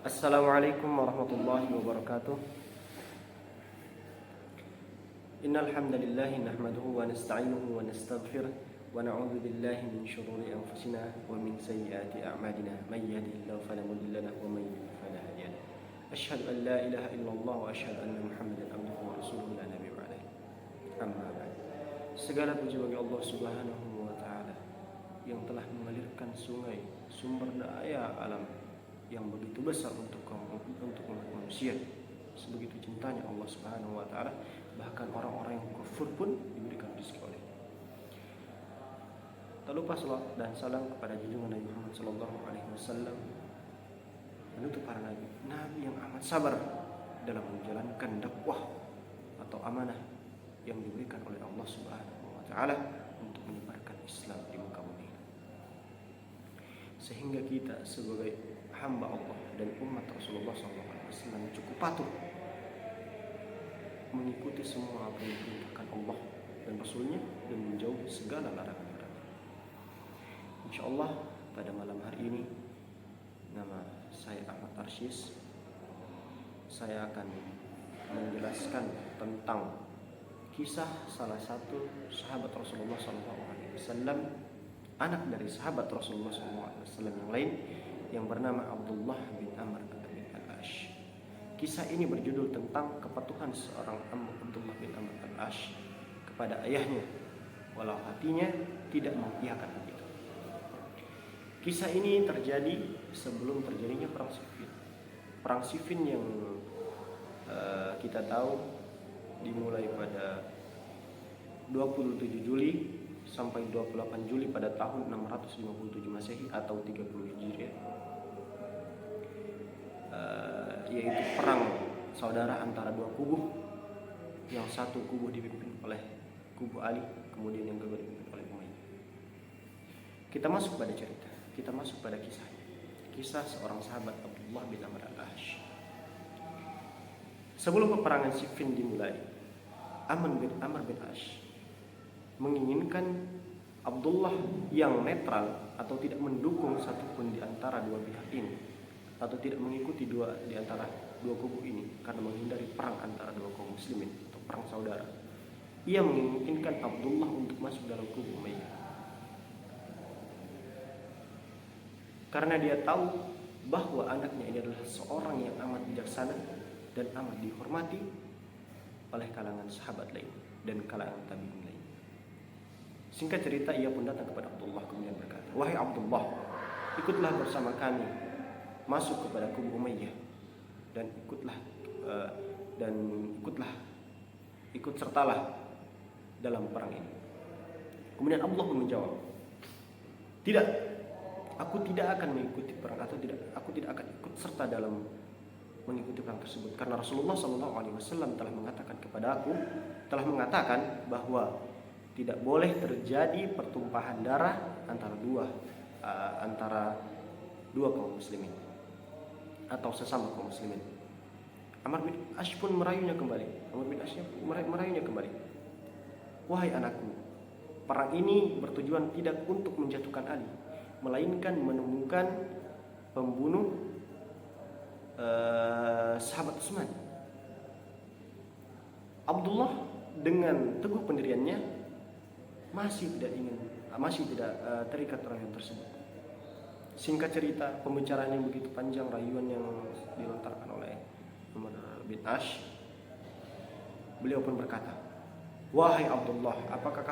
Assalamualaikum warahmatullahi wabarakatuh. Innal hamdalillah nahmaduhu wa nasta'inuhu wa nastaghfiruh wa na'udzu billahi min shururi anfusina wa min sayyiati a'malina. May yahdihillahu fala mudilla lahu wa may yudlil fala hadiya lahu. Asyhadu an la ilaha illallah wa asyhadu anna Muhammadan abduhu wa rasuluhu la nabiyya ba'dahu. Amma ba'd. Segala puji bagi Allah Subhanahu wa taala yang telah mengalirkan sungai sumber daya alam yang begitu besar untuk umat manusia. Sebegitu cintanya Allah Subhanahu wa taala, bahkan orang-orang yang kufur pun diberikan rezeki olehnya. Tak lupa salawat dan salam kepada junjungan Nabi Muhammad sallallahu alaihi wasallam, menutup para nabi yang amat sabar dalam menjalankan dakwah atau amanah yang diberikan oleh Allah Subhanahu wa taala untuk menyebarkan Islam di muka bumi. Sehingga kita sebagai hamba Allah dan umat Rasulullah SAW cukup patuh mengikuti semua apa yang diperintahkan Allah dan Rasulnya dan menjauhi segala larangan-larangan. InsyaAllah pada malam hari ini, nama saya Ahmad Arsyis, saya akan menjelaskan tentang kisah salah satu sahabat Rasulullah SAW, anak dari sahabat Rasulullah SAW yang lain, yang bernama Abdullah bin Amr bin Al-Ash. Kisah ini berjudul tentang kepatuhan seorang Abdullah bin Amr Al-Ash kepada ayahnya, walau hatinya tidak mengiyakan itu. Kisah ini terjadi sebelum terjadinya perang Siffin. Perang Siffin yang kita tahu dimulai pada 27 Juli sampai 28 Juli pada tahun 657 Masehi atau 30 Hijriah. Yaitu perang saudara antara dua kubu, yang satu kubu dipimpin oleh kubu Ali, kemudian yang kedua dipimpin oleh Umayyah. Kita masuk pada cerita, kita masuk pada kisahnya. Kisah seorang sahabat Abdullah bin Amr al-Ash. Sebelum peperangan Siffin dimulai, Amr bin Ash menginginkan Abdullah yang netral atau tidak mendukung satupun di antara dua pihak ini, atau tidak mengikuti di antara dua kubu ini karena menghindari perang antara dua kaum muslimin atau perang saudara. Ia menginginkan Abdullah untuk masuk dalam kubu Umayyah karena dia tahu bahwa anaknya ini adalah seorang yang amat bijaksana dan amat dihormati oleh kalangan sahabat lain dan kalangan tabi'in lain. Singkat cerita, ia pun datang kepada Abdullah kemudian berkata, "Wahai Abdullah, ikutlah bersama kami masuk kepada kubu Umayyah dan ikut sertalah dalam perang ini." Kemudian Abdullah pun menjawab, "Tidak, aku tidak akan mengikuti perang atau aku tidak akan ikut serta dalam mengikuti perang tersebut karena Rasulullah SAW telah mengatakan bahwa tidak boleh terjadi pertumpahan darah antara dua kaum muslimin atau sesama kaum muslimin." Amr bin Ash pun merayunya kembali. "Wahai anakku, perang ini bertujuan tidak untuk menjatuhkan Ali, melainkan menemukan pembunuh sahabat Utsman." Abdullah dengan teguh pendiriannya masih tidak terikat rayuan tersebut. Singkat cerita, pembicaraan yang begitu panjang, rayuan yang dilontarkan oleh Amr bin Ash, beliau pun berkata, "Wahai Abdullah, apakah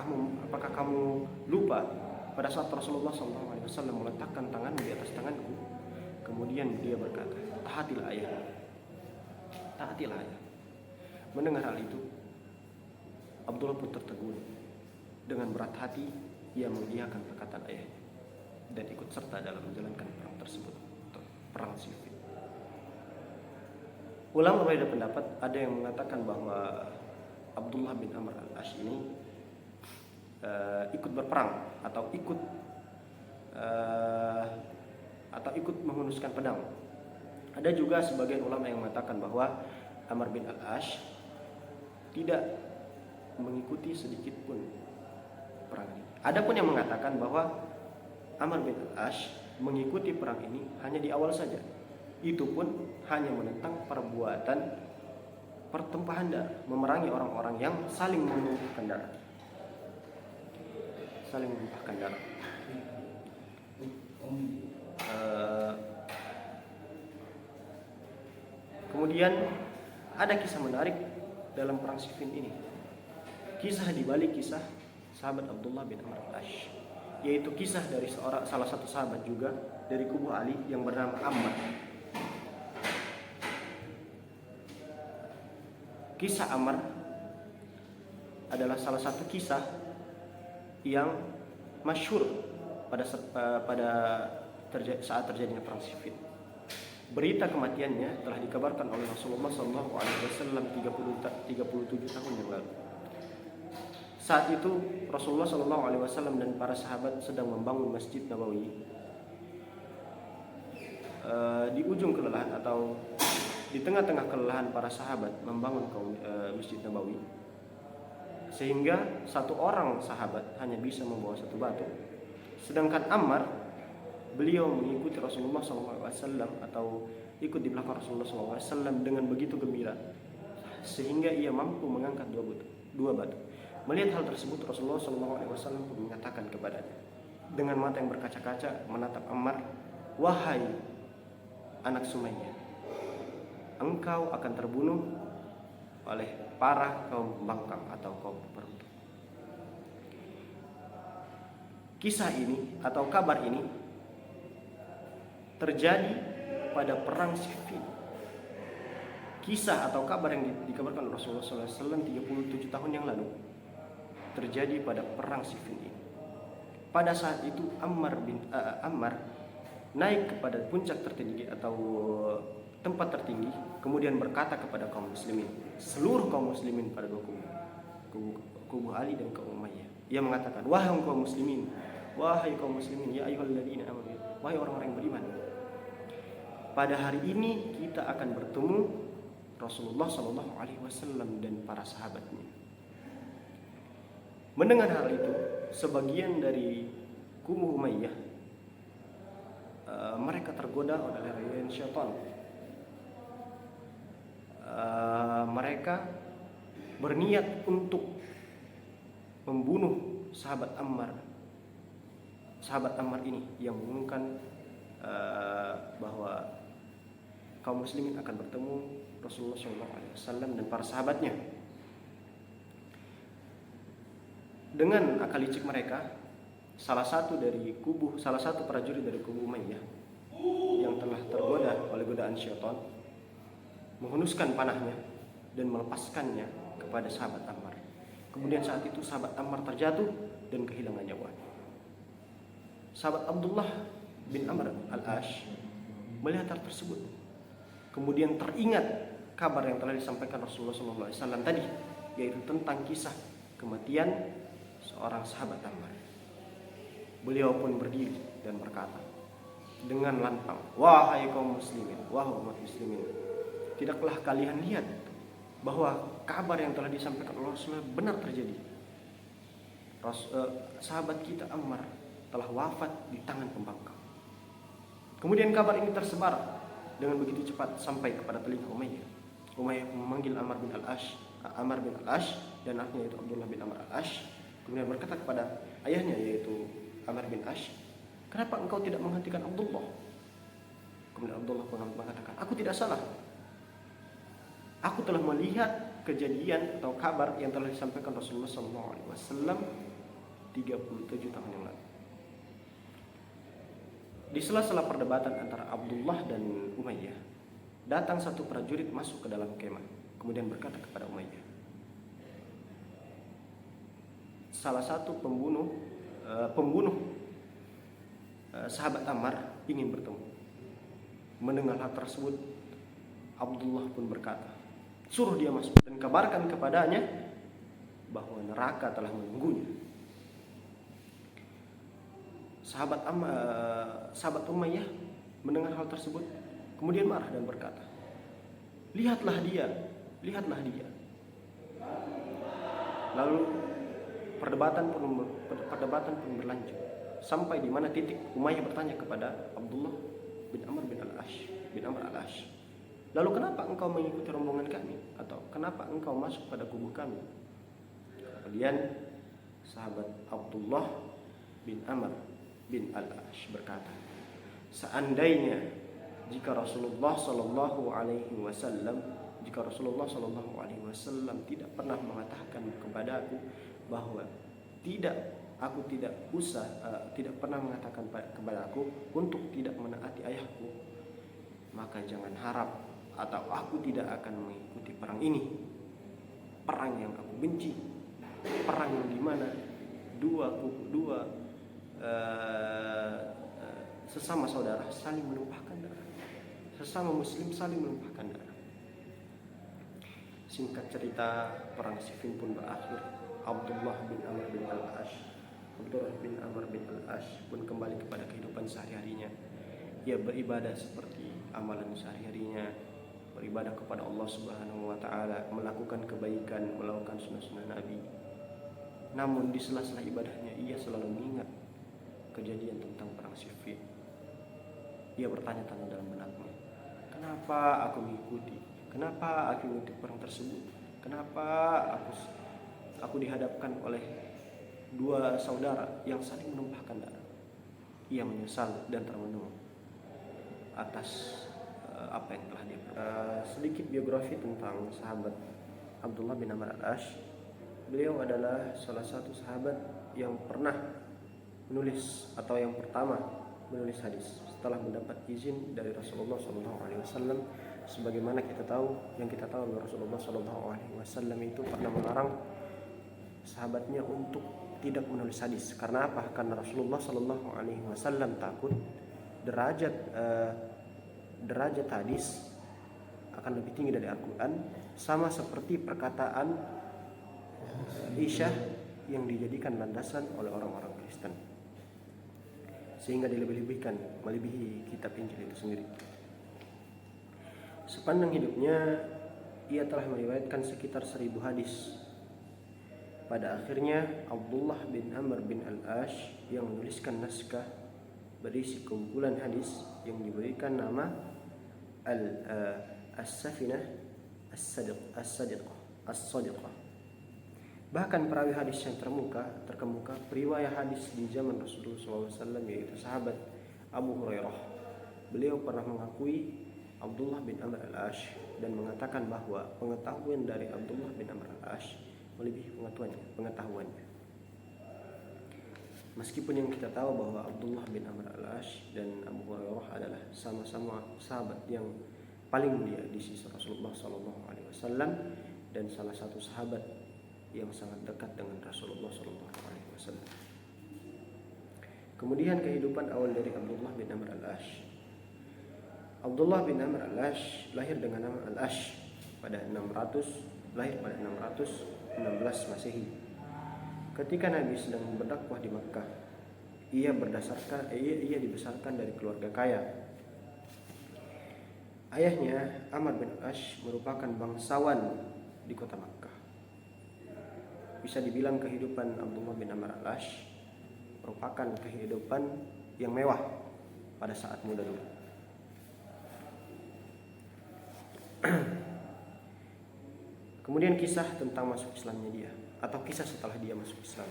kamu lupa pada saat Rasulullah SAW meletakkan tanganmu di atas tanganku?" Kemudian dia berkata, "Taatilah ayah." Mendengar hal itu, Abdullah pun tertegun. Dengan berat hati ia mengiyakan perkataan ayahnya dan ikut serta dalam menjalankan perang tersebut, perang Siffin. Ulama berbeda pendapat, ada yang mengatakan bahwa Abdullah bin Amr al-Ash ini ikut berperang atau ikut menghunuskan pedang. Ada juga sebagian ulama yang mengatakan bahwa Amr bin al-Ash tidak mengikuti sedikit pun perang ini. Ada pun yang mengatakan bahwa Amr bin al-Ash mengikuti perang ini hanya di awal saja, Itu pun hanya menentang perbuatan pertumpahan darah, memerangi orang-orang yang saling menumpahkan darah. Kemudian ada kisah menarik dalam perang Siffin ini. Kisah dibalik kisah sahabat Abdullah bin Amr al-Ash, yaitu kisah dari salah satu sahabat juga dari kubu Ali yang bernama Ammar. Kisah Ammar adalah salah satu kisah yang masyhur saat terjadinya perang Siffin. Berita kematiannya telah dikabarkan oleh Rasulullah SAW 37 tahun yang lalu. Saat itu Rasulullah SAW dan para sahabat sedang membangun Masjid Nabawi. Di ujung kelelahan atau di tengah-tengah kelelahan para sahabat membangun Masjid Nabawi, sehingga satu orang sahabat hanya bisa membawa satu batu, sedangkan Ammar, beliau mengikuti Rasulullah SAW atau ikut di belakang Rasulullah SAW dengan begitu gembira, sehingga ia mampu mengangkat dua batu. Melihat hal tersebut, Rasulullah SAW pun mengatakan kepadanya dengan mata yang berkaca-kaca menatap Ammar, "Wahai anak Sumayyah, engkau akan terbunuh oleh para kaum pembangkang atau kaum pemberontak." Kisah ini atau kabar ini terjadi pada perang Siffin. Kisah atau kabar yang dikabarkan Rasulullah SAW 37 tahun yang lalu terjadi pada perang Siffin ini. Pada saat itu Ammar naik kepada puncak tertinggi atau tempat tertinggi, kemudian berkata kepada kaum muslimin, seluruh kaum muslimin pada dua kubu Ali dan kaum Umayyah. Ia mengatakan, "Wahai kaum muslimin, ya ayyuhalladzina amanu, wahai orang-orang yang beriman. Pada hari ini kita akan bertemu Rasulullah SAW dan para sahabatnya." Mendengar hal itu, sebagian dari kubu Umayyah mereka tergoda oleh rayuan syaitan. Mereka berniat untuk membunuh sahabat Ammar ini yang mengumumkan bahwa kaum muslimin akan bertemu Rasulullah SAW dan para sahabatnya. Dengan akal licik mereka, salah satu prajurit dari kubu Umayyah yang telah tergoda oleh godaan syaitan menghunuskan panahnya dan melepaskannya kepada sahabat Ammar. Kemudian saat itu sahabat Ammar terjatuh dan kehilangan nyawanya. Sahabat Abdullah bin Amr al-Ash melihat hal tersebut, kemudian teringat kabar yang telah disampaikan Rasulullah SAW tadi, yaitu tentang kisah kematian seorang sahabat Ammar. Beliau pun berdiri dan berkata dengan lantang, "Wahai kaum muslimin, wahai umat muslimin, tidakkah kalian lihat bahwa kabar yang telah disampaikan Rasulullah benar terjadi? Sahabat kita Ammar telah wafat di tangan pembangkang." Kemudian kabar ini tersebar dengan begitu cepat sampai kepada telinga Umayyah. Umayyah memanggil Ammar bin al-Ash dan anaknya yaitu Abdullah bin Amr al-Ash. Kemudian berkata kepada ayahnya yaitu Ammar bin Ash, "Kenapa engkau tidak menghentikan Abdullah?" Kemudian Abdullah pun mengatakan, "Aku tidak salah. Aku telah melihat kejadian atau kabar yang telah disampaikan Rasulullah SAW 37 tahun yang lalu." Di sela-sela perdebatan antara Abdullah dan Umayyah, datang satu prajurit masuk ke dalam kemah, kemudian berkata kepada Umayyah, salah satu pembunuh sahabat Ammar ingin bertemu. Mendengar hal tersebut, Abdullah pun berkata, "Suruh dia masuk dan kabarkan kepadanya bahwa neraka telah menunggunya." Sahabat Umayyah mendengar hal tersebut, kemudian marah dan berkata, lihatlah dia. Lalu perdebatan pun berlanjut sampai di mana titik Umayyah bertanya kepada Abdullah bin Amr bin al-Ash, bin Amr al-Ash, lalu kenapa engkau mengikuti rombongan kami? Atau kenapa engkau masuk pada kubu kami? Kemudian sahabat Abdullah bin Amr bin al-Ash berkata, seandainya jika Rasulullah Sallallahu Alaihi Wasallam tidak pernah mengatakan kepadaku bahwa aku tidak pernah mengatakan kepadaku untuk tidak menaati ayahku, maka jangan harap atau aku tidak akan mengikuti perang ini, perang yang aku benci, perang yang dimana dua sesama saudara saling menumpahkan darah, sesama muslim saling menumpahkan darah. Singkat cerita, perang Siffin pun berakhir. Abdullah bin Amr bin al-Ash pun kembali kepada kehidupan sehari-harinya. Ia beribadah seperti amalan sehari-harinya, beribadah kepada Allah Subhanahu wa taala, melakukan kebaikan, melakukan sunnah-sunnah Nabi. Namun di sela-sela ibadahnya ia selalu mengingat kejadian tentang perang Siffin. Ia bertanya-tanya dalam benaknya, kenapa aku mengikuti? Kenapa aku mengikuti perang tersebut? Kenapa aku dihadapkan oleh dua saudara yang saling menumpahkan darah? Ia menyesal dan termenung atas apa yang telah dia perbuat. Sedikit biografi tentang sahabat Abdullah bin Amr al-Ash. Beliau adalah salah satu sahabat yang pernah menulis atau yang pertama menulis hadis setelah mendapat izin dari Rasulullah SAW. Sebagaimana kita tahu bahwa Rasulullah SAW itu pernah melarang sahabatnya untuk tidak menulis hadis. Karena apa? Karena Rasulullah SAW takut derajat hadis akan lebih tinggi dari Al-Quran, sama seperti perkataan Aisyah yang dijadikan landasan oleh orang-orang Kristen, sehingga melebihi kitab Injil itu sendiri. Sepanjang hidupnya ia telah meriwayatkan sekitar 1000 hadis. Pada akhirnya Abdullah bin Amr bin al-Ash yang menuliskan naskah berisi kumpulan hadis yang diberikan nama As-Safinah As-Sadiqah. Bahkan perawi hadis yang terkemuka periwayat hadis di zaman Rasulullah SAW, yaitu sahabat Abu Hurairah. Beliau pernah mengakui Abdullah bin Amr al-Ash dan mengatakan bahwa pengetahuan dari Abdullah bin Amr al-Ash melebihi pengetahuannya. Meskipun yang kita tahu bahwa Abdullah bin Amr al-Ash dan Abu Hurairah adalah sama-sama sahabat yang paling mulia di sisi Rasulullah SAW dan salah satu sahabat yang sangat dekat dengan Rasulullah SAW. Kemudian kehidupan awal dari Abdullah bin Amr al-Ash. Abdullah bin Amr al-Ash lahir dengan nama al-Ash pada 616 Masehi. Ketika Nabi sedang berdakwah di Makkah, ia dibesarkan dari keluarga kaya. Ayahnya Amr bin al-Ash merupakan bangsawan di kota Makkah. Bisa dibilang kehidupan Abdullah bin Amr al-Ash merupakan kehidupan yang mewah pada saat muda dulu. Kemudian kisah tentang masuk Islamnya dia, atau kisah setelah dia masuk Islam.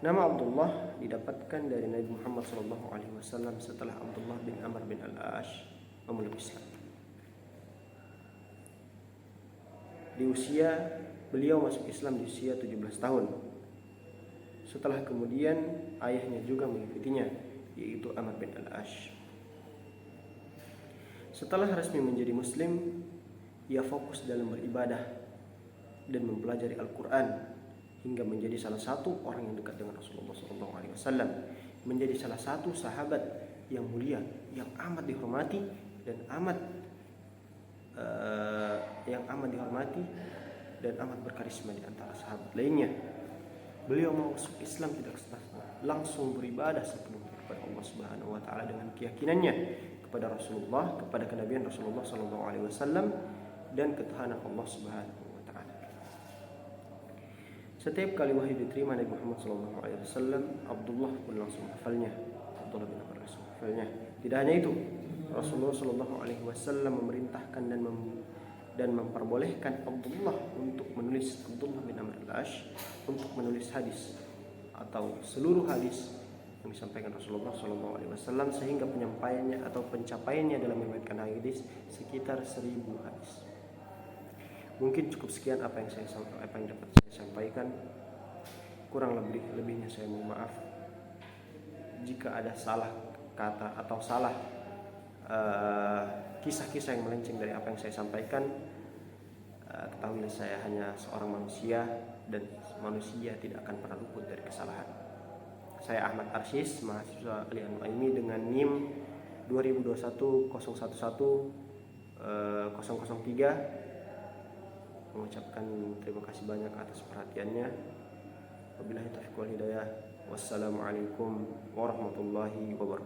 Nama Abdullah didapatkan dari Nabi Muhammad SAW setelah Abdullah bin Amr bin al-Ash memeluk Islam. Beliau masuk Islam di usia 17 tahun. Setelah kemudian ayahnya juga mengikutinya, yaitu Amr bin al-Ash. Setelah resmi menjadi Muslim, ia fokus dalam beribadah dan mempelajari Al-Quran hingga menjadi salah satu orang yang dekat dengan Rasulullah SAW, menjadi salah satu sahabat yang mulia, yang amat dihormati dan amat berkarisma di antara sahabat lainnya. Beliau masuk Islam tidak setengah, langsung beribadah sepenuhnya kepada Allah Subhanahu wa taala dengan keyakinannya kepada Rasulullah, kepada kenabian Rasulullah SAW dan ketuhanan Allah Subhanahu wa taala. Setiap kali wahyu diterima Nabi Muhammad SAW, Abdullah pun langsung hafalnya. Abdullah bin Amr langsung hafalnya Tidak hanya itu, Rasulullah Shallallahu Alaihi Wasallam memerintahkan dan memperbolehkan Abdullah untuk menulis, Abdullah bin Amr al-Ash, untuk menulis hadis atau seluruh hadis yang disampaikan Rasulullah Shallallahu Alaihi Wasallam, sehingga penyampaiannya atau pencapaiannya dalam meriwayatkan hadis sekitar 1000 hadis. Mungkin cukup sekian apa yang dapat saya sampaikan. Kurang lebihnya saya mohon maaf jika ada salah kata atau salah kisah-kisah yang melenceng dari apa yang saya sampaikan. Ketahuilah saya hanya seorang manusia, dan manusia tidak akan pernah luput dari kesalahan. Saya Ahmad Arsyis, mahasiswa Al-Nuaimi dengan NIM 2021-001-003, mengucapkan terima kasih banyak atas perhatiannya. Wabillahi taufiq wal hidayah. Wassalamualaikum warahmatullahi wabarakatuh.